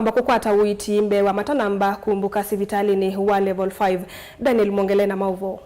ambako kwata uiti mbe wa matanamba kumbuka sivitali ni wa level 5. Daniel Mongele na mauvo.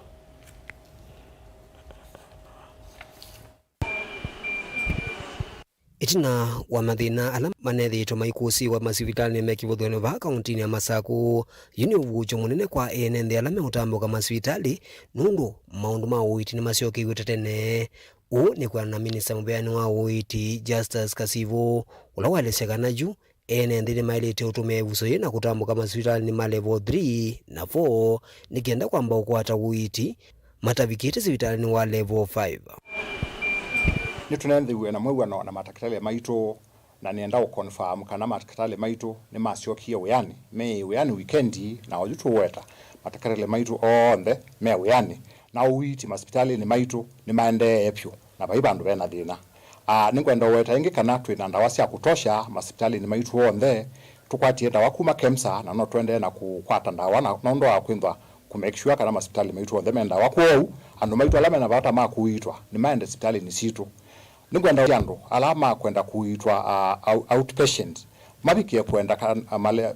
Itina wa mathina ala manethitwo maikusi wa masivitali mekivuthono va kauntini ya Masaku yuni uvucho munene kwa enende ala meutambuka masivitali nundu maundu ma uiti ni maciokiwe tene. U ni kwa na minista mubeani wa uiti Justus Kasivo ula waleseka naju enende ni mailite utume vuso yena kutambuka masivitali ni ma level 3 na 4 nikienda kwamba ukwata uiti matavikite sivitali ni wa level 5. Nitunendiwe na mwewano na matakitali maito na nienda ukonfirm kana matakitali maito ni maciokie uyani me uyani weekendi na wajutu weta matakitali maito onde me uyani na uiti hospitali ni maito ni maende epyo na baibandu bena thina ninkwenda weta ingi kana twina ndawa cia kutosha hospitali ni maito onde tukwatie ndawa kuma KEMSA na no twende na kukwata ndawa na ndo akwindwa ku make sure kana hospitali maito onde menda wakwou andu maito ala mena bata makuitwa ni maende hospitali ni situ ningwenda yando alama kwenda kuitwa outpatient mabikie kwenda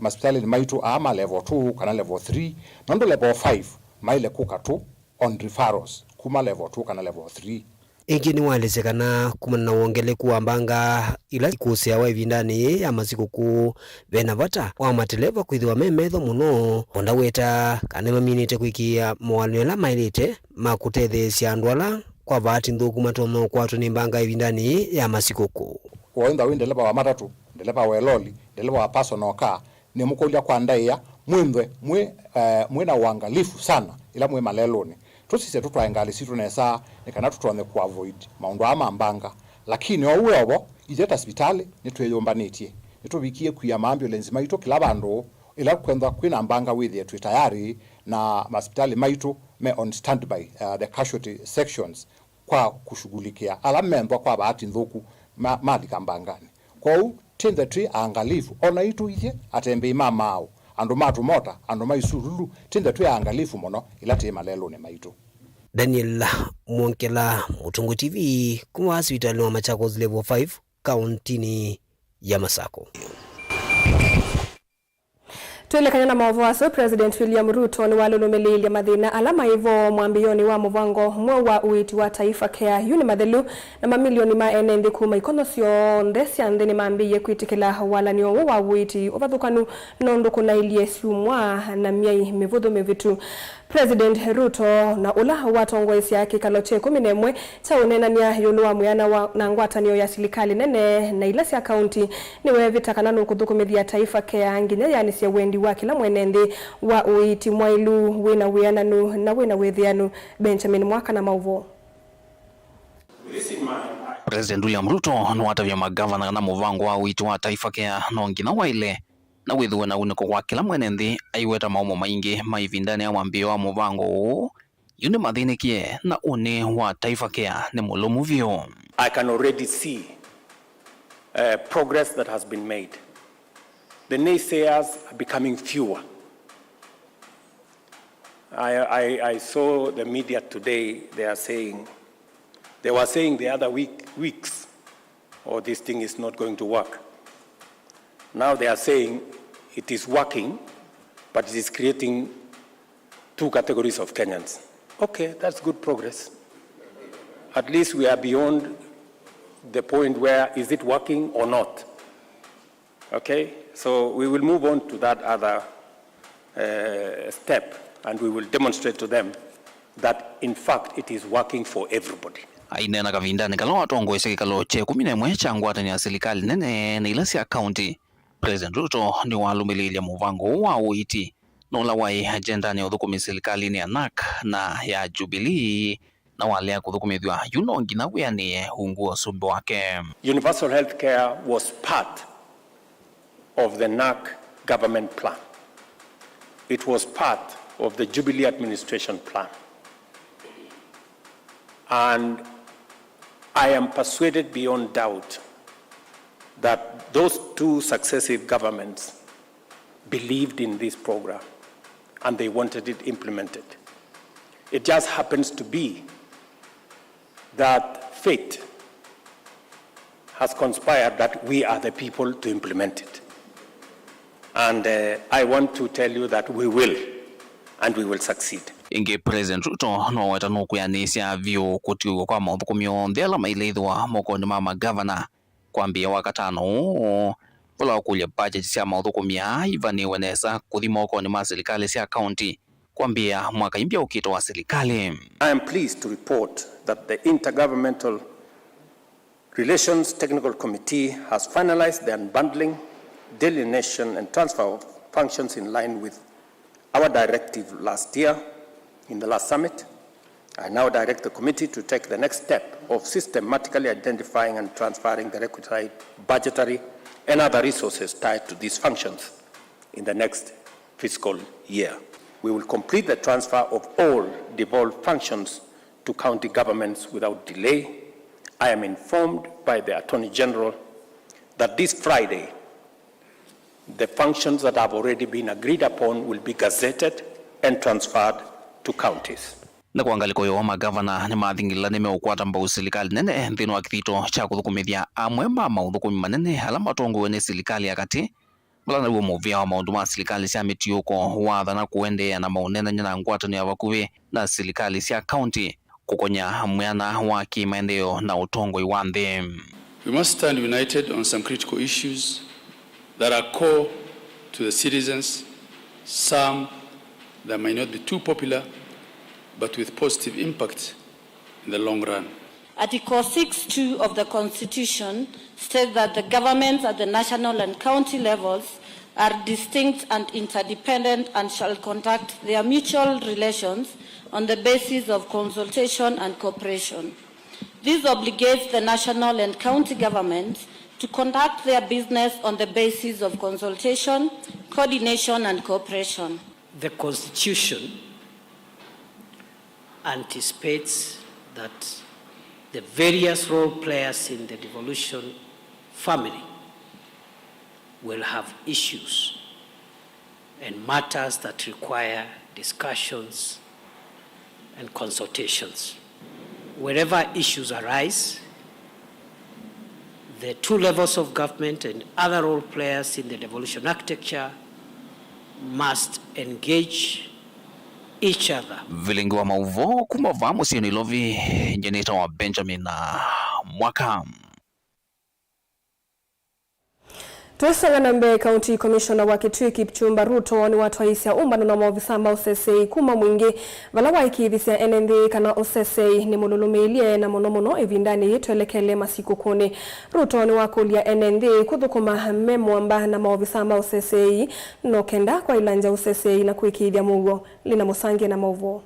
hospitali ni maitu ama level 2 kana level 3 nondo level 5 maile kuka tu on referrals kuma level 2 kana level 3. Ingi ni walezekana kumana na uongeleku wa mbanga ila ikusia wa ivindani ya masikuku vena vata wa mateleva kwithiwa memetho muno onda weta kana maminite kwikia mwalwela mailite makutethesia andwala kwa vati nthuku matomo kwatu ni mbanga ivindani ya masikuku. Waenda ndeleba wa matatu, ndeleba wa loli, ndeleba wa personal car ni mukolia kwa ndaia mwimwe na uangalifu sana ila mwe maleloni. Tusise tutwaengali situ nesa nikana tutwane ku avoid maundu ama mbanga lakini owo ijeta hospitali nitweyombanetie nitubikie kuya ambulance maito kila bandu ila kwenda kwina mbanga withie tu tayari na hospitali maito me on standby the casualty sections kwa kushughulikia ala membo kwa bahati nthuku mali kambangani kwa tinde tri angalifu ona itu ije atembe mamao andu matu mota andu maisurulu tinde tri angalifu mono ila tema lelo ne maitu. Daniel Mongele, Mutungu TV, kuma hospitali wa Machakos level 5 kauntini ya Masako. Tuelekanya na mawazo President William Ruto ni walulumelili mathina alama hivyo mwambioni wa muvango mwe wa uiti wa taifa kea yuni mathelu na mamilioni ma enendi kuma ikono sio ndesya ndeni maambiye kuitikila wala ni wa uiti uvathukanu nondo kuna ilie siumwa na miai mivuthu mivitu. President Ruto na ula watongwesi yake kaloche 11 cha unenania yulu wa muyana na ngwatanio ya serikali nene na ilasi ya kaunti ni wevita kananu kuthukumithia taifa kea nginya yani cia wendi wa kila mwenende wa uiti mwailu wina wiananu na wina withianu. Benjamin Mwaka na mauvo. President William Ruto nwatavya magavana na muvango wa uiti wa taifa kea nongina waile na withuwe na uniko kwa kila mwenenthi aiweta maumo maingi maivindani ya mwambio wa muvango yuni mathinikie na uni wa taifa kea ni mulumu vyo. I can already see progress that has been made. The naysayers are becoming fewer. I saw the media today, they were saying the other weeks, oh, this thing is not going to work. Now they are saying it is working, but it is creating two categories of Kenyans. Okay, that's good progress. At least we are beyond the point where is it working or not. Okay, so we will move on to that other step, and we will demonstrate to them that in fact it is working for everybody. Ainena kavindani kalo atongwese kalo che 11 cha ngwatani ya serikali nene na ilasi ya county. President Ruto ni walumililia muvango wa uiti nola wai agenda ni uthukumi serikali ni ya NAC na ya Jubilee na wale ya kuthukumithwa yunongi na wiani hunguo sumbi wake. Universal health care was part of the NAC government plan. It was part of the Jubilee administration plan. And I am persuaded beyond doubt that those two successive governments believed in this program and they wanted it implemented. It just happens to be that fate has conspired that we are the people to implement it. And I want to tell you that we will, and we will succeed. Inge President Ruto no weta no kuyanisya vyo kutiugo kwa mauthukumio nthela mailithwa moko ni mama governor kwambia wakatano wala kulia budget cia mauthukumia ivaniwe nesa kuthi moko ni ma serikali cia county kwambia mwaka impya ukito wa serikali. I am pleased to report that the Intergovernmental Relations Technical Committee has finalized the unbundling, delineation and transfer of functions in line with our directive last year in the last summit. I now direct the committee to take the next step of systematically identifying and transferring the requisite budgetary and other resources tied to these functions in the next fiscal year. We will complete the transfer of all devolved functions to county governments without delay. I am informed by the Attorney General that this Friday, the functions that have already been agreed upon will be gazetted and transferred to counties. Na kuangaliko yo magavana ni mathingila ni meukwata mbau serikali nene nthini wa kithito cha kuthukumithia amwe ma mauthukumi manene ala matongowe ni serikali ya kati malana uo muvia wa maundu ma serikali cia mitiuko wathana kuendea na maunenanya na ngwatano ya vakuvi na serikali cia county kukonya mwiana wa kimaendeleo na utongoi wa nthi. We must stand united on some critical issues that are core to the citizens, some that might not be too popular, but with positive impact in the long run. Article 6(2) of the Constitution states that the governments at the national and county levels are distinct and interdependent and shall conduct their mutual relations on the basis of consultation and cooperation. This obligates the national and county governments to conduct their business on the basis of consultation, coordination and cooperation. The Constitution anticipates that the various role players in the devolution family will have issues and matters that require discussions and consultations. Wherever issues arise, the two levels of government and other role players in the devolution architecture must engage each other. Vilingi wa mauvo kumava musioni lovi njenita wa Benjamin na Mwaka. Tuasangana mbe County Commissioner wa Kitui Kipchumba Ruto ni watu waisia umbano na maofisa ma OCSA kuma mwingi vala waikithisia NND kana OCSA ni mululumilie na monomono evindani yetuelekele masiku kuni. Ruto ni wakulia NND kuthukuma memwamba na maofisa ma OCSA no kenda kwa ilanja OCSA na kuikithia mugo lina musange na mauvo.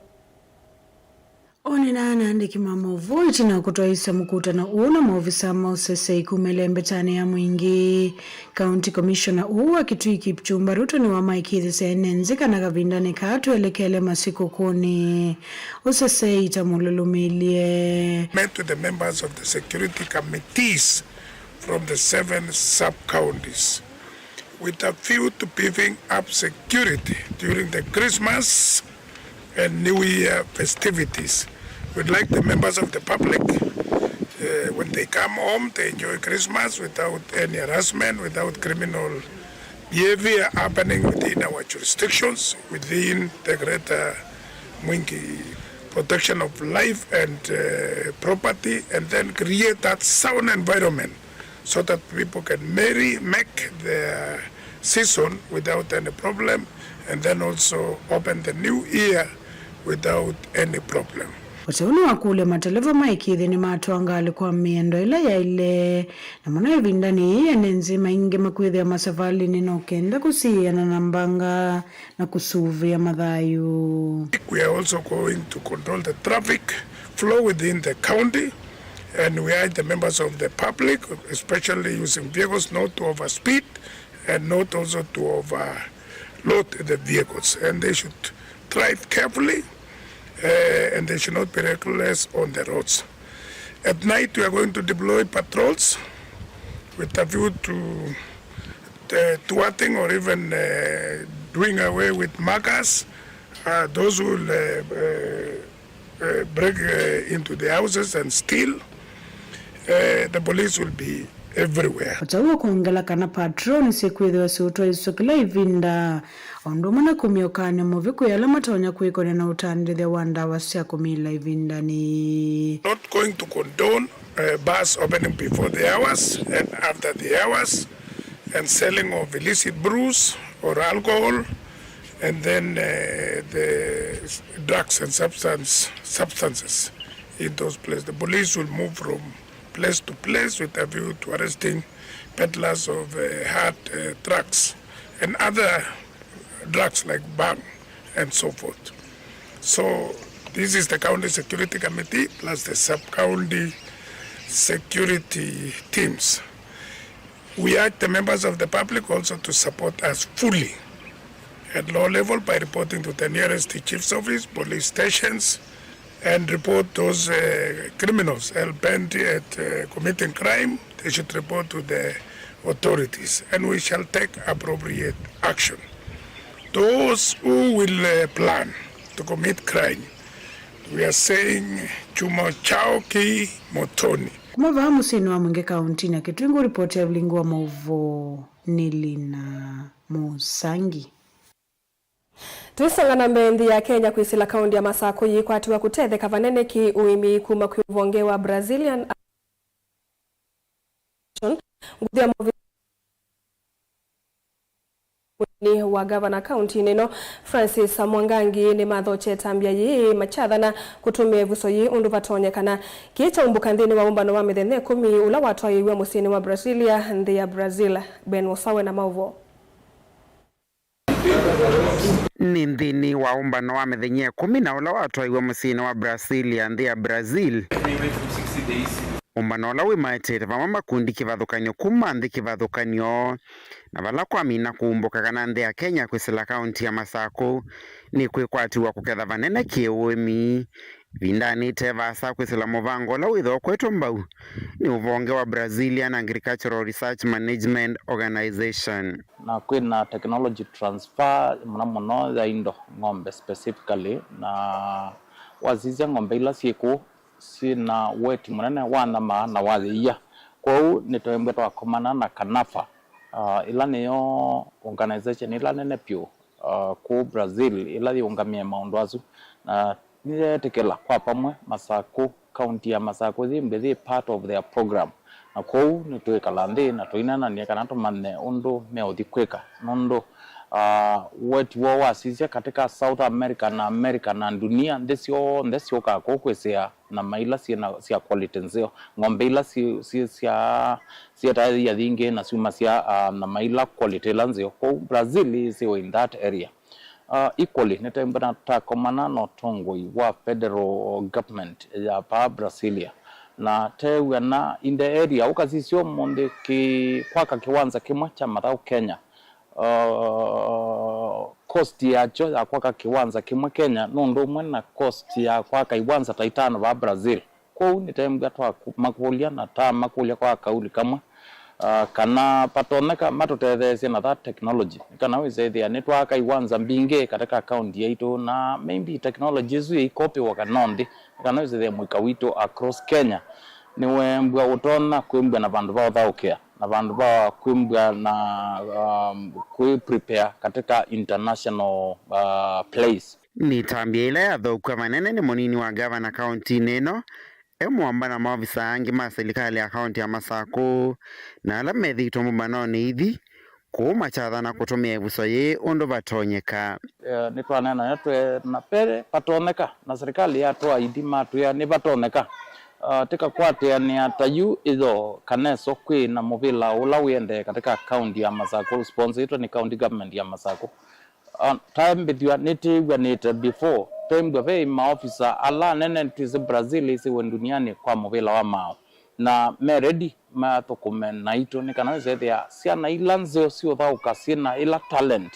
Onena anaandiki mamovu itina kutoisa mkutano uuna maofisa maofisa kumelembe tani ya mwingi. County Commissioner uwa Kitui Kipchumba Ruto ni wama ikithisa enenzika na kavindani katu elekele masiku kuni. OCSA itamululumilie. Met with the members of the security committees from the 7 sub-counties with a view to beefing up security during the Christmas and New Year festivities. We'd like the members of the public, when they come home, they enjoy Christmas without any harassment, without criminal behavior happening within our jurisdictions, within the greater Mwingi protection of life and property, and then create that sound environment so that people can make their season without any problem, and then also open the new year without any problem. Wateuni wakule mateleva maikithi ni matuanga alikuwa miendo ila ya ile na mwana evindani ya nenzima inge makuithi ya masafali ninokenda kusiya na nambanga na kusuvi ya madhayu. We are also going to control the traffic flow within the county, and we urge the members of the public, especially using vehicles, not to overspeed and not also to overload the vehicles, and they should drive carefully. And they should not be reckless on the roads. At night, we are going to deploy patrols with a view to thwarting or even doing away with markers. Those who will break into the houses and steal. The police will be everywhere. Wataua kuongela kana patroni sikwithwa siutwa isokila ivinda ondomana kumiokane muviku yala matonya kuikone na utandithia wa ndawa cia kumila ivinda ni Not going to condone bars opening before the hours and after the hours and selling of illicit brews or alcohol and then the drugs and substances in those places. The police will move from place to place with a view to arresting peddlers of hard drugs and other drugs like bang and so forth. So this is the county security committee plus the sub-county security teams. We urge the members of the public also to support us fully at law level by reporting to the nearest chief's office, police stations, and report those criminals hell-bent at committing crime. They should report to the authorities, and we shall take appropriate action. Those who will plan to commit crime, we are saying chuma chao ki motoni. kumava musini wa mwingi kaunti na Kitwingu. Ripoti ya Ulingo wa Mauvo Nilina Musangi. Twisangana mbendi ya Kenya kwisila kaundi ya Masako yikwatiwa kutetheka vanene ki uimi kuma kwivongewa Brazilian nguthia ni wa governor county neno Francis Mwangangi ni mathoche tambia yi machathana kutumia vuso yi undu vatonyekana kicha umbuka nthini wa umbano wa mithene 10 ula watwaiwe musini wa Brasilia nthi ya Brazil. Ben Musawe na Mauvo. Ni nthini wa umbano wa mithenya 10 na ula watwaiwe musini wa Brasilia nthi ya Brazil. Umbano ula wimaitete vamwe makundi kivathukanio kuma nthi kivathukanio na vala kwamina kuumbuka kana nthi ya Kenya kwisila kaunti ya Masako ni kwikwatiwa kuketha vanene kiuimi vindanite vasa kwisila muvango ula withwa kwetu mbau ni uvonge wa Brazilian Agricultural Research Management Organization. Na kwina technology transfer muno ya indo ng'ombe specifically na wazizia ng'ombe ila siku sina weti munene wanama na wathia kwau nitoembe twakomana na Kanafa ila niyo organization ila nene pio ku Brazil ila yungamia maundu azu na niyetekela kwa pamwe Masako county ya Masako thimbe part of their program na kwau nitwikala nthi na tuinana ni kana tumane undu meothikwika nondo wetu wa wasizia katika South America na dunia ndesio kako kwesea na maila sia quality nzio ng'ombe ila sia tayari ya dhingi na suma sia na maila quality lanzio kwa Brazil is in that area. Equally netembana takomana no tongoi wa federal government ya pa Brasilia na tewe na in the area ukazisio monde kwaka kiwanza kimwe cha Mathau Kenya cost yacho ya kwaka kiwanza kimwe Kenya nondo mwe na cost ya kwaka iwanza taitano wa Brazil kwa nitembwa twa makulia na ta makulia kwa kauli kama kana patoneka matotethese na that technology kana weze thia netwaka iwanza mbinge katika account yetu na maybe technology zu ikopi wakanondi kana weze thia mwika wito across Kenya niwe mbwa utona kwembwa na vandu vao thaukea na vandu vao kwembwa na prepare katika international place. Ni tambia ila ya thokwa manene ni munini wa governor county neno mwamba na maofisa angi ma serikali ya kaunti ya Masako na ala methitwo mubanoni ithi kuma chathana kutumia ivuso yi undu vatonyeka. Nitwanena yatwe na pere patoneka na serikali yatwa idima tu ya ni patoneka tika kwate ni atayu izo kaneso kwi na muvila ula wiende katika kaunti ya Masako sponsor ito ni county government ya Masako time bidwa nite before time ve maofisa ala nene twize Brazil isi duniani kwa muvila wa mao na meredi mathukume na ito ni kana zethia siana ilanzeo sio thauka sina ila talent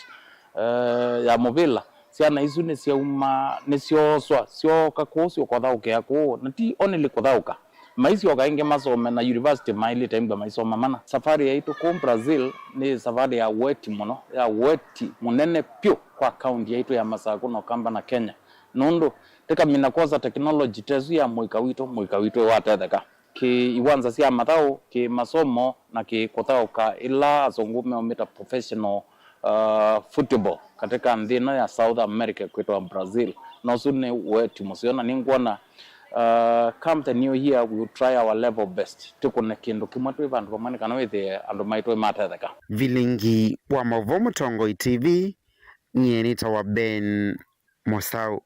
ya muvila siana isu ni siauma ni sioswa sio kakusio kwa thauke yako na ti only kwa thauka maisi wakainge masome na university maili temba maisoma mana safari ya ito kwa Brazil ni safari ya weti muno ya weti munene pio kwa county ya ito ya Masako no kamba na Kenya nondo teka mina koza technology tezu ya mwika wito watetheka ki iwanza sia matao ki masomo na ki kotao ka ila azongume umita professional football katika ndina ya South America kwetu Brazil na usune wetu musiona ningwana come the new year we will try our level best tukone kindu kimatu vandu vamani kana withe andu maitwe matetheka vilingi wa Mavomo Tongo TV nyenita wa Ben Mosau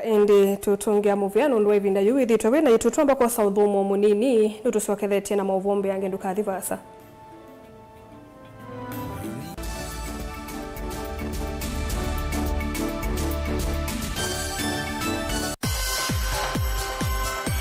Endi tutungia muviano ndo evinda yuithi twena itutwamba kwa sauthumo munini nutucokethetie na mauvombe yange ndukathi vasa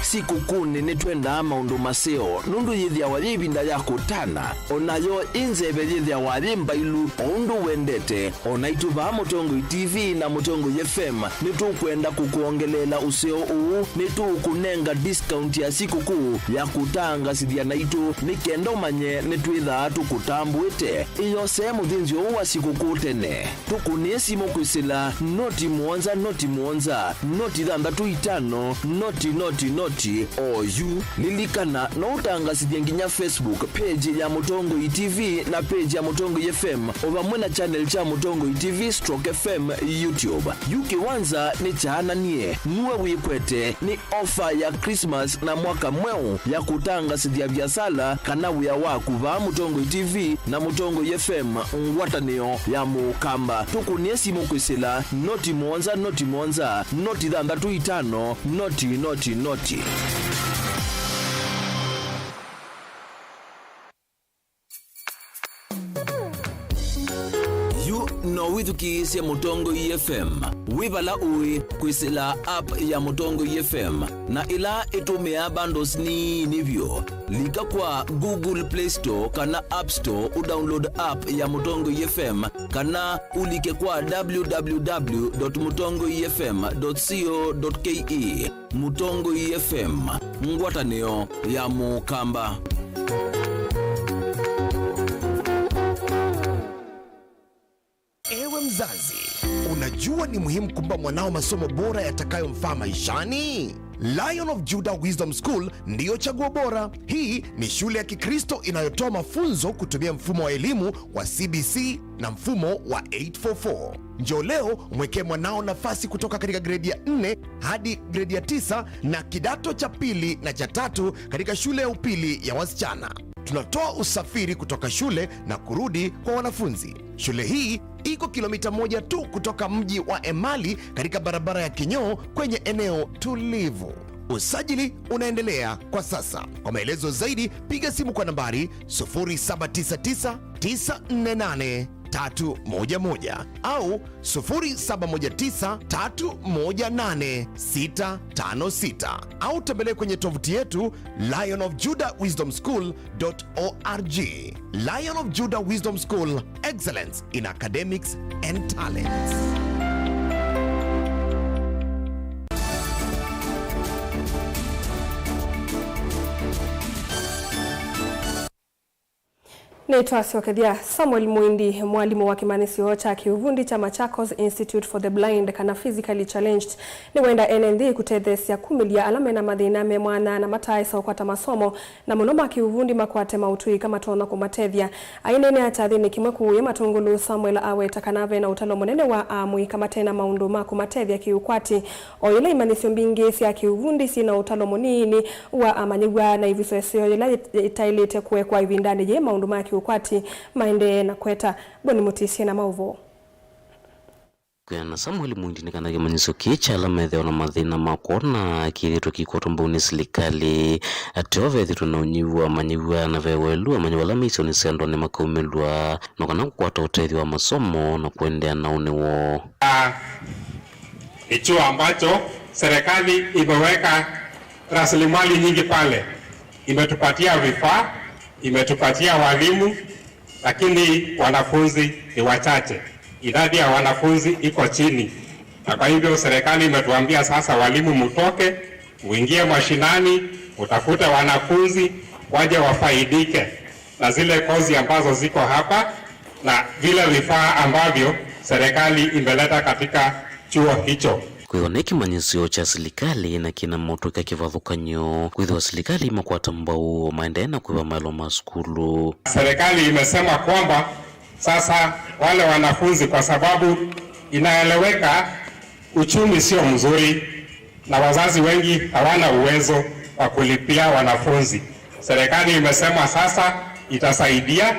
sikukuu nene twenda maundu maseo nundu yithia wali ibinda ya kutana onayo inzebe yithia wali mbailu oundu wendete onaituva Mutongo TV na Mutongo FM nitukwenda kukuongelela useo uu nitukunenga discount ya sikukuu ya kutanga sithia naitu nikenda umanye nitwithaa tukutambuite iyo sehemu thinzi wa sikukuu tene tukunie simu kwisila noti muonza noti thandatu itano noti oyu lilikana no utangasithia nginya Facebook page ya Mutongo TV na page ya Mutongo FM ovamwe na channel cha Mutongo TV /FM YouTube yuki wanza ni chaananie muwe wikwete ni offer ya Christmas na mwaka mweu ya kutangasithia biasala kana wia waku va Mutongo TV na Mutongo FM ngwatanio ya mukamba tukunie simu kwisila noti muonza noti thandatu itano noti no withukiisya Mutongo FM wivala uwi kwisila app ya Mutongo FM na ila itumia bundles ni nivyo lika kwa Google Play Store kana App Store udownload app ya Mutongo FM kana ulike kwa www.mutongofm.co.ke Mutongo FM ngwatanio ya mukamba. Ewe mzazi, unajua ni muhimu kumpa mwanao masomo bora yatakayomfaa maishani? Lion of Judah Wisdom School ndiyo chaguo bora. Hii ni shule ya Kikristo inayotoa mafunzo kutumia mfumo wa elimu wa CBC na mfumo wa 844. Njoo leo umwekee mwanao nafasi kutoka katika gredi ya 4 hadi gredi ya 9 na kidato cha pili na cha 3 katika shule ya upili ya wasichana. Tunatoa usafiri kutoka shule na kurudi kwa wanafunzi. Shule hii iko kilomita 1 tu kutoka mji wa Emali katika barabara ya Kinyoo kwenye eneo tulivu. Usajili unaendelea kwa sasa. Kwa maelezo zaidi piga simu kwa nambari 0799948311 au 0719318656 au tembelee kwenye tovuti yetu lionofjudahwisdomschool.org. Lion of Judah Wisdom School, excellence in academics and talents. Nitwacokethia Samuel Muindi mwalimu wa kimanisio cha kiuvundi cha Machakos Institute for the Blind kana physically challenged ni wenda NND kutethesia kumilia alame na mathina me mwana na mataisa ukwata masomo na munoma kiuvundi makwate mautui kama tona kumatethia ainene atathini kimwe kuuye matungulu Samuel aweta kanave na utalo munene wa amui kama tena maundu ma kumatethia kiukwati oyile imanisio mbingi cia kiuvundi sina utalo munini wa amanyigwa na ivisosio yila itailite kuwekwa ivindani je maundu ma ukwati maende na kweta boni mutisi na mauvo na Samuel Muindi nikana kimanyiso kicha alametheo na mathina makona kirito kikotombuni silikali atove thitu na unyiwa manyiwa na vewelu amanyiwa lamiso ni sendo ni makaumelwa na kana kukwata utethi wa masomo na kuendea na uniwo hicho ambacho serikali imeweka rasilimali nyingi pale, imetupatia vifaa, imetupatia walimu, lakini wanafunzi ni wachache. Idadi ya wanafunzi iko chini. Na kwa hivyo serikali imetuambia sasa walimu mtoke, uingie mashinani, utafute wanafunzi waje wafaidike na zile kozi ambazo ziko hapa na vile vifaa ambavyo serikali imeleta katika chuo hicho. kwithwa kimanyisio cha serikali na kina motoka kivathukanyo kwithwa serikali imakwata mbau maendeleo na kwiva mailo ma skulu. Serikali imesema kwamba sasa wale wanafunzi, kwa sababu inaeleweka uchumi sio mzuri na wazazi wengi hawana uwezo wa kulipia wanafunzi, serikali imesema sasa itasaidia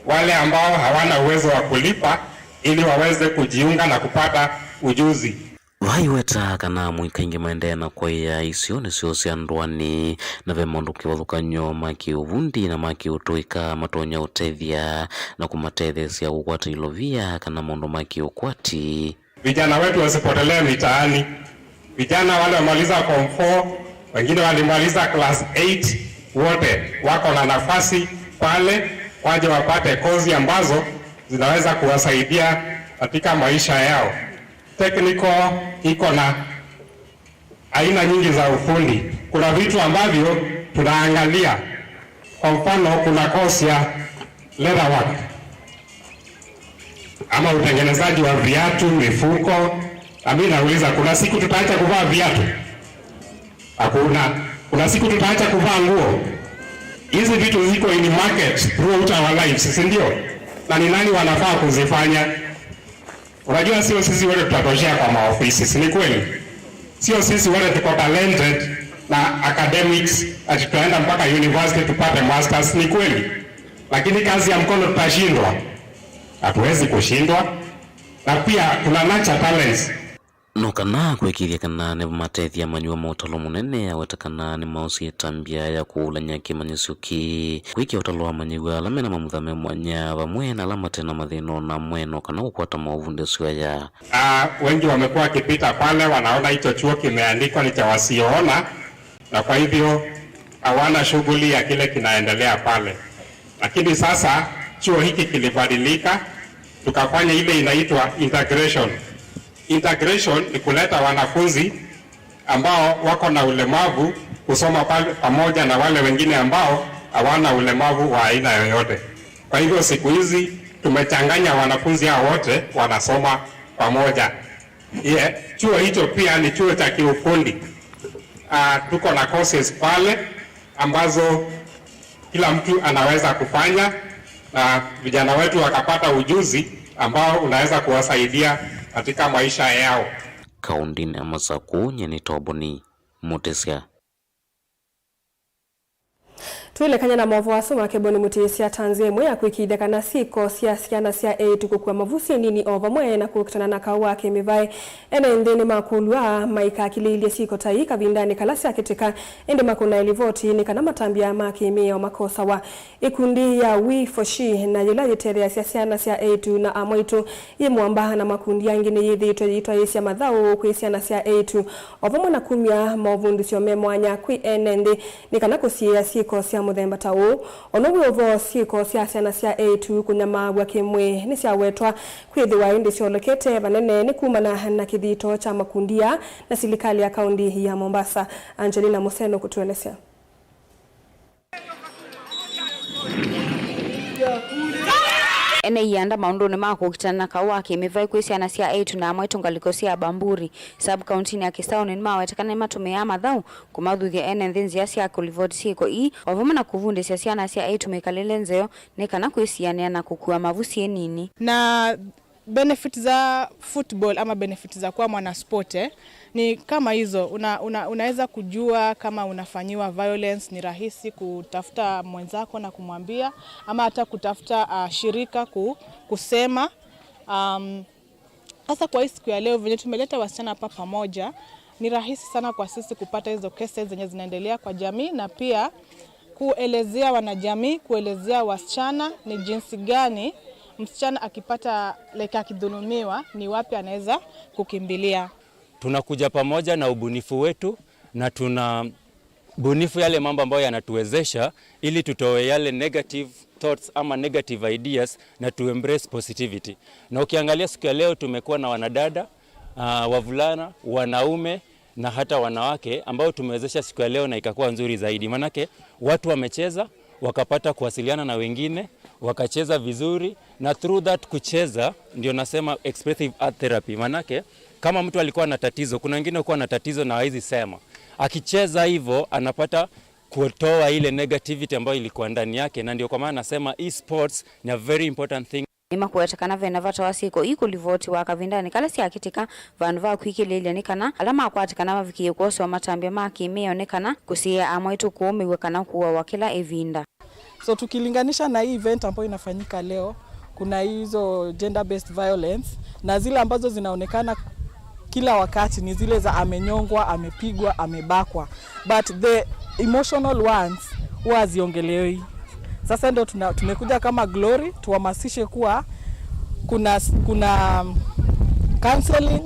wale ambao hawana uwezo wa kulipa ili waweze kujiunga na kupata ujuzi. Vaiweta kana mwikaingi maendeleo na kwa ya isione sio cia ndwani na ve maundu kivathukanyo maki uvundi na maki utuika matonya utethia na kumatethesia gukwata ilovia kana maundu maki ukwati. Vijana wetu wasipotelee mitaani. Vijana wale wamaliza form 4, wengine walimaliza class 8, wote wako na nafasi pale waje wapate kozi ambazo zinaweza kuwasaidia katika maisha yao. Technical iko na aina nyingi za ufundi. Kuna vitu ambavyo tunaangalia. Kwa mfano kuna kozi ya leather work ama utengenezaji wa viatu, mifuko. Mimi nauliza, kuna siku tutaacha kuvaa viatu? Hakuna. Kuna siku tutaacha kuvaa nguo? Hizi vitu ziko in market throughout our lives, si ndio? Na ni nani wanafaa kuzifanya? Unajua sio sisi wote tutatoshea kwa maofisi, si ni kweli? Sio sisi wote tuko talented na academics ati tunaenda mpaka university tupate masters, ni kweli? Lakini kazi ya mkono tutashindwa? Hatuwezi kushindwa. Na pia kuna natural talents. No kana kwekiria kana ne matethia manyua motalo munene aweta kana ni mausi tambia ya kulanya kimanyisio ki kwiki otalo amanyigwa alame na mamuthame mwanya vamwe na alama tena mathino na mweno kana gukwata mauvunde sio ya wengi wamekuwa kipita pale wanaona hicho chuo kimeandikwa ni cha wasioona, na kwa hivyo hawana shughuli ya kile kinaendelea pale. Lakini sasa chuo hiki kilibadilika, tukafanya ile inaitwa integration. Integration ni kuleta wanafunzi ambao wako na ulemavu kusoma pamoja na wale wengine ambao hawana ulemavu wa aina yoyote. Kwa hivyo siku hizi tumechanganya wanafunzi hao wote wanasoma pamoja. Chuo hicho pia ni chuo cha kiufundi. Tuko na courses pale ambazo kila mtu anaweza kufanya na vijana wetu wakapata ujuzi ambao unaweza kuwasaidia katika maisha yao. Kaundi na Masaku nyeni Toboni Mutesia. Tuilekanya na movu wasuma keboni mutisia tanzie mwe ya kuikida kana siko siana sia tukukua mavusi nini ova mwe na kukutana na kawa kemivai ene ndeni makulua maika akililia siko taika vindani kalasi akitika ende makuna elivoti ni kana matambia makimia makosa wa ikundi ya we for she na yulaji terea siana sia na amwitu yemuambaha na makundi yangine yithi itwa isia madhao kwe siana sia ova mwe na kumia mavu siome mwanya kwe enende ni kana kusia siko sia muthemba tawo ono ovo siko sia ciana cia A2 kunyama gwa kimwe ni cia wetwa kwithiwa indi ciolekete vanene ni kumana na kithito cha makundia na serikali ya kaunti ya Mombasa. Angelina Museno kutuelezea. Ene yanda maundu ni mako kitana kawa kimivai kwisiana cia A2 na amwetu ngalikosia Bamburi sub county ya Kisau ni mawetakana matumia mathau kumathuthia ene nthinzi ya cia kulivoti siko ovuma na kuvunde cia ciana cia A2 mekalele nzeo ne kana kwisiania na kukua mavusi nini na benefits za football ama benefits za kuwa mwana sport ni kama hizo. Unaweza kujua kama unafanyiwa violence, ni rahisi kutafuta mwenzako na kumwambia, ama hata kutafuta shirika kusema. Hasa kwa siku ya leo venye tumeleta wasichana hapa pamoja, ni rahisi sana kwa sisi kupata hizo cases zenye zinaendelea kwa jamii, na pia kuelezea wanajamii, kuelezea wasichana ni jinsi gani msichana akipata akidhulumiwa ni wapi anaweza kukimbilia. Tunakuja pamoja na ubunifu wetu na tuna bunifu yale mambo ambayo yanatuwezesha ili tutoe yale negative thoughts ama negative ideas na to embrace positivity. Na ukiangalia siku ya leo tumekuwa na wanadada, wavulana, wanaume na hata wanawake ambao tumewezesha siku ya leo na ikakuwa nzuri zaidi. Manake watu wamecheza, wakapata kuwasiliana na wengine, wakacheza vizuri, na through that kucheza ndio nasema expressive art therapy. Manake Kama mtu alikuwa na tatizo, kuna wengine walikuwa na tatizo na hawezi sema. Akicheza hivyo anapata kutoa ile negativity ambayo ilikuwa ndani yake, na ndio kwa maana nasema esports ni a very important thing. Nima kuetakana vena vata wasiko ikulivoti wakavindani kala si akitika vanva kuikilili nikana alama akwatikana maviki yukoso wa matambia maki meonekana kusia amaitu kuome wekana kuwa wakila evinda. So tukilinganisha na hii event ambayo inafanyika leo, kuna hizo gender based violence na zile ambazo zinaonekana kila wakati ni zile za amenyongwa, amepigwa, amebakwa, but the emotional ones huwa ziongelewi. Sasa ndio tumekuja kama Glory tuhamasishe kuwa kuna counseling,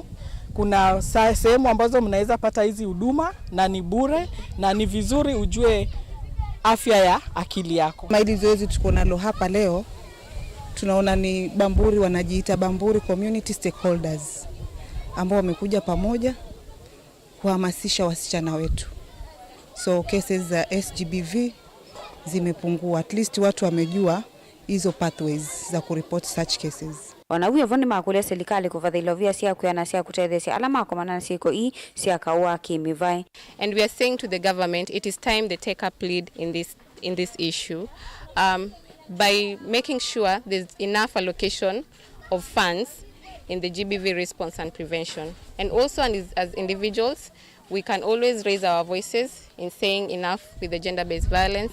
kuna sehemu ambazo mnaweza pata hizi huduma na ni bure na ni vizuri ujue afya ya akili yako. Maili zoezi tuko nalo hapa leo, tunaona ni Bamburi, wanajiita Bamburi Community Stakeholders ambao wamekuja pamoja kuhamasisha wasichana wetu. So cases za SGBV zimepungua, at least watu wamejua hizo pathways za kureport such cases. Wanawia voni makule serikali kufadhilovia siya kuyana siya kutedhesi alama kwa manana siko hii siya kaua kimivai. And we are saying to the government, it is time they take up lead in this issue by making sure there's enough allocation of funds in the GBV response and prevention. And also as individuals, we can always raise our voices in saying enough with the gender-based violence,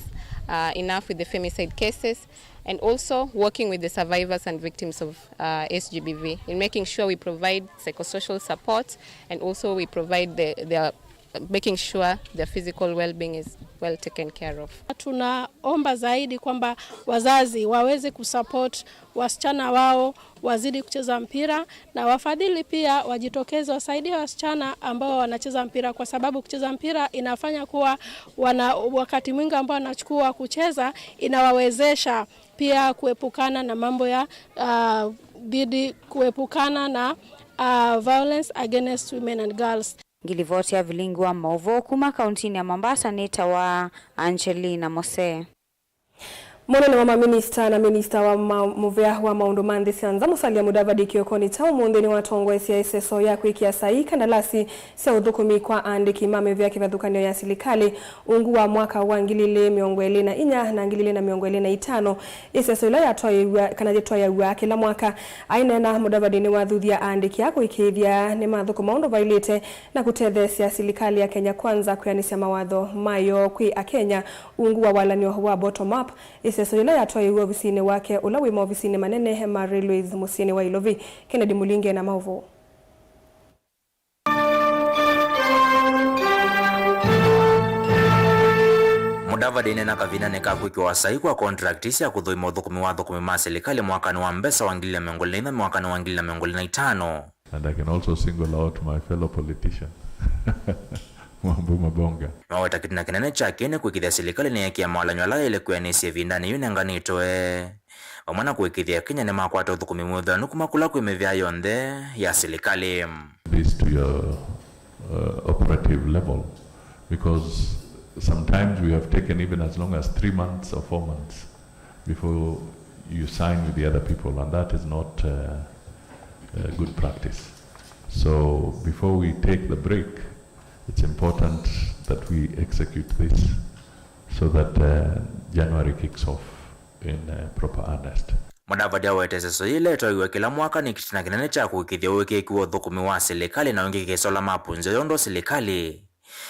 enough with the femicide cases, and also working with the survivors and victims of SGBV in making sure we provide psychosocial support, and also we provide making sure their physical well-being is well taken care of. Tunaomba zaidi kwamba wazazi waweze kusupport wasichana wao wazidi kucheza mpira, na wafadhili pia wajitokeze wasaidie wasichana ambao wanacheza mpira, kwa sababu kucheza mpira inafanya kuwa wakati mwingi ambao wanachukua kucheza inawawezesha pia kuepukana na mambo ya kuepukana na violence against women and girls. Ngilivoti ya Vilingwa Mauvo kuma kauntini ya Mombasa, nita wa Angelina Mose. Mwana wa maminista na minista wa muvea wa maundu mandi sianza Musalia Mudavadi kiokoni tao mwondeni watongwe SSO ya kuikia sahi kandalasi sia udhukumi kwa andiki mame vya kivadhukanio ya silikali ungu wa mwaka wa ngilile miongwele na inya na ngilile na miongwele na itano. SSO ila kanajitoa ya uwa kila mwaka aina na Mudavadi ni wadhudhi ya andiki ya kuikithia ni madhuku maundu vailete na kutedhesi ya silikali ya Kenya kwanza kuyanisia mawadho mayo kui a Kenya ungu wa walani wa bottom up. SSO ila yatoa iwe visine wake ulawe maofisine manene Mary Louise Musini wa Ilovi. Kennedy Mulinge na Mauvo. Mudavadi nena kavina neka kuikiwa sahi kwa contractisi ya kudhoima udhukumi wa dhukumi maa serikali mwakani wa mbesa wa ngili na miongoli na mwakani wa ngili na miongoli na itano. And I can also single out my fellow politician. Mwambu Mabonga. Maweta kitina kinene chakene kuikithia serikali ni yaki ya mawala nywala ile kuyanisi vindani yune nganitoe. Wamana kuikithia Kenya ni makwata udhukumi mwudha nukumakula kuimevya yonde ya serikali. This to your operative level, because sometimes we have taken even as long as 3 months or 4 months before you sign with the other people, and that is not good practice. So before we take the break, it's important that we execute this so that January kicks off in proper earnest. Mudavadi awete SSO ile toiwe kila mwaka ni kitina kinene cha kuikithia wiki ikiwa dhukumi wa serikali na wengi kisola mapunzo yondo serikali.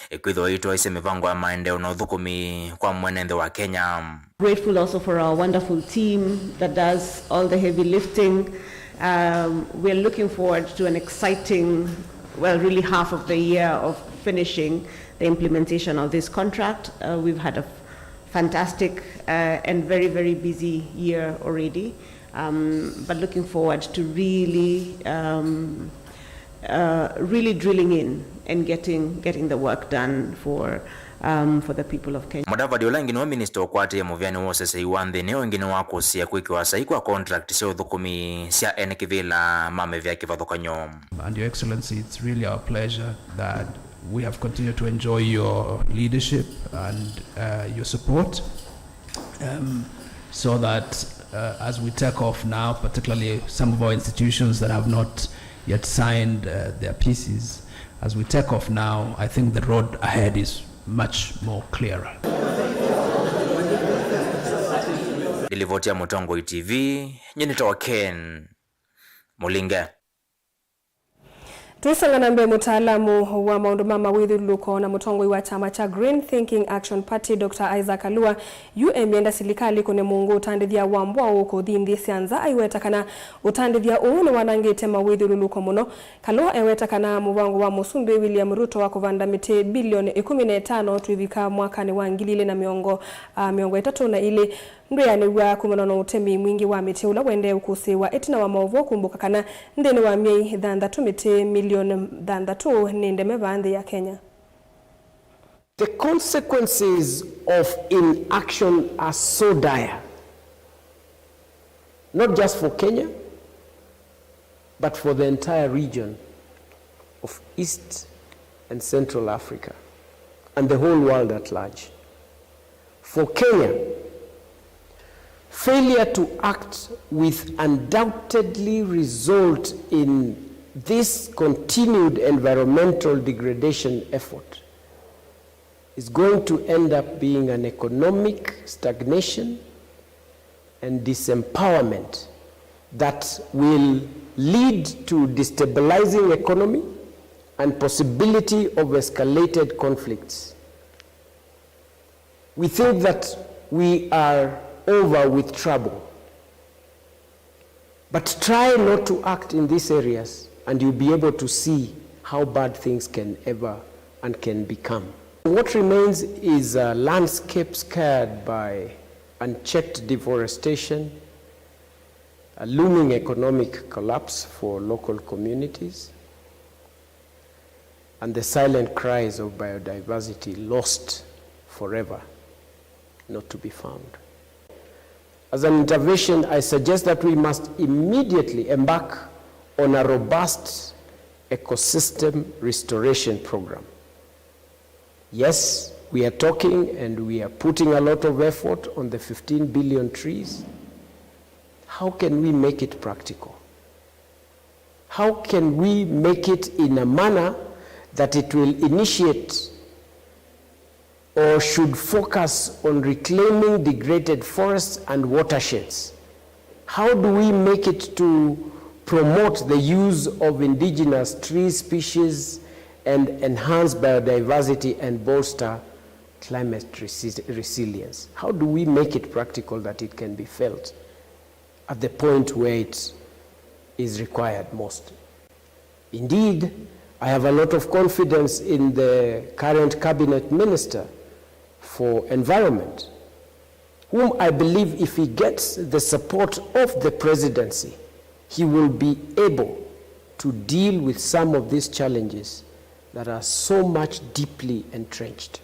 Ekwidho ito ise mivango ya maendeo na udhukumi kwa mwenende wa Kenya. Grateful also for our wonderful team that does all the heavy lifting. We are looking forward to an exciting, well, really half of the year of finishing the implementation of this contract. We've had a fantastic and very, very busy year already, but looking forward to really drilling in and getting the work done for the people of Kenya. Mudavadi ola ngini wa minister okwate ya muvyani wose se iwandhe neo ngini wako siya kuikiwa sahi kwa contract siya udhukumi siya enikivila mame vya kivadhukanyo. And Your Excellency, it's really our pleasure that we have continued to enjoy your leadership and your support, so that as we take off now, particularly some of our institutions that have not yet signed their pieces. As we take off now, I think the road ahead is much more clearer. Nilivotia Mutongoi TV, nyinitoa Ken Mulinga. Tuisangana mbe mutaalamu wa maundu mama withuluko na mutongoi wa chama cha Green Thinking Action Party Dr. Isaac Alua emienda silikali kune mungu utandithia wambwa uko thindi sianza aiwetakana utandithia uune wanangite mawithuluko muno. Kalua ewetakana muvango wa Musumbi William Ruto wa kuvanda miti bilioni 15 tuivika mwakani wa 2030 na ile nduyani wa kumanono utemi mwingi wa miti ula wende ukusi wa etina wa maovu kumbuka kana ndeni wa miei dhandatu miti milioni dhandatu ninde mevande ya Kenya. The consequences of inaction are so dire, not just for Kenya, but for the entire region of East and Central Africa and the whole world at large. For Kenya, failure to act will undoubtedly result in this continued environmental degradation effort is going to end up being an economic stagnation and disempowerment that will lead to destabilizing economy and possibility of escalated conflicts. We think that we are over with trouble. But try not to act in these areas and you'll be able to see how bad things can ever and can become. What remains is a landscape scarred by unchecked deforestation, a looming economic collapse for local communities, and the silent cries of biodiversity lost forever, not to be found. As an intervention, I suggest that we must immediately embark on a robust ecosystem restoration program. Yes, we are talking and we are putting a lot of effort on the 15 billion trees. How can we make it practical? How can we make it in a manner that it will initiate or should focus on reclaiming degraded forests and watersheds? How do we make it to promote the use of indigenous tree species and enhance biodiversity and bolster climate resilience? How do we make it practical that it can be felt at the point where it is required most? Indeed, I have a lot of confidence in the current cabinet minister for environment, whom I believe if he gets the support of the presidency, he will be able to deal with some of these challenges that are so much deeply entrenched.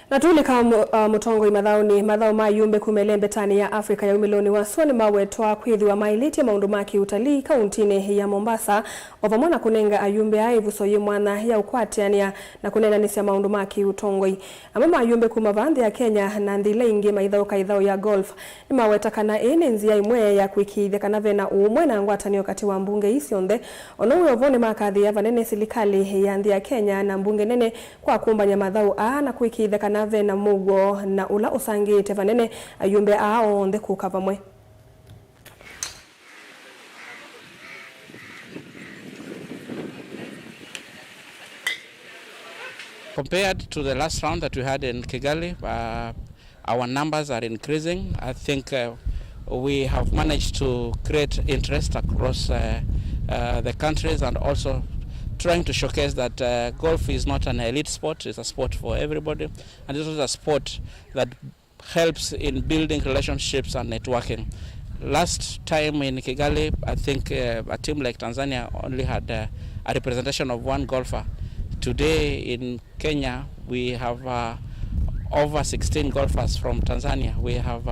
Na tulika mutongo imadhauni madhao mayumbe kumelembe tani ya Afrika ya umiloni wa swani mawetwa kwithiwa mailiti maundu maki utalii kauntini ya Mombasa ovamona kunenga ayumbe aivuso yimwana ya ukwatiania na kunena nisi ya maundu maki utongoi. Amama ayumbe kumavandhi ya Kenya na ndila ingi maidhao kaidhao ya golf ni maweta kana ene nzia imwe ya kuikithia kana vena umwe na ngwatani wakati wa mbunge isionde onowe ovone makadhi ya vanene silikali ya ndhi ya Kenya na mbunge nene kwa kumbanya madhao na kuikithia kana vena mugo na ula usangite vanene ayumbe onde kukavamwe. Compared to the last round that we had in Kigali, our numbers are increasing. I think we have managed to create interest across the countries and also trying to showcase that golf is not an elite sport, it's a sport for everybody, and this is a sport that helps in building relationships and networking. Last time in Kigali, I think a team like Tanzania only had a representation of one golfer. Today in Kenya, we have over 16 golfers from Tanzania. We have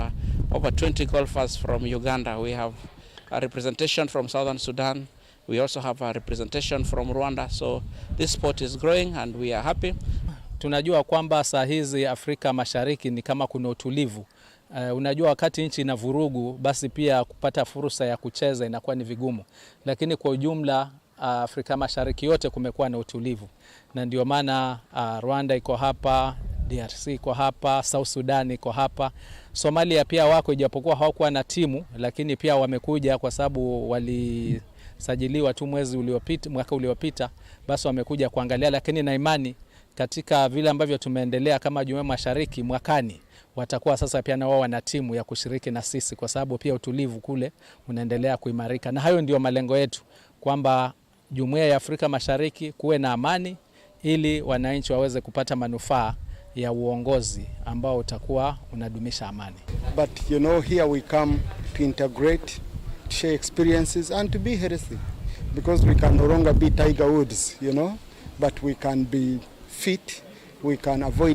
over 20 golfers from Uganda. We have a representation from Southern Sudan. We also have a representation from Rwanda. So this sport is growing and we are happy. Tunajua kwamba saa hizi Afrika Mashariki ni kama kuna utulivu. Unajua wakati nchi ina vurugu, basi pia kupata fursa ya kucheza inakuwa ni vigumu. Lakini kwa ujumla Afrika Mashariki yote kumekuwa na utulivu. Na ndio maana Rwanda iko hapa, DRC iko hapa, South Sudan iko hapa. Somalia pia wako, ijapokuwa hawakuwa na timu, lakini pia wamekuja kwa sababu walisajiliwa tu mwaka uliopita, basi wamekuja kuangalia. Lakini na imani katika vile ambavyo tumeendelea kama Jumuiya Mashariki, mwakani watakuwa sasa pia na wao wana timu ya kushiriki na sisi, kwa sababu pia utulivu kule unaendelea kuimarika. Na hayo ndio malengo yetu, kwamba Jumuiya ya Afrika Mashariki kuwe na amani, ili wananchi waweze kupata manufaa ya uongozi ambao utakuwa unadumisha amani. But you know, here we come to integrate, to share experiences and to be healthy, because we can no longer be Tiger Woods, you know, but we can be fit, we can avoid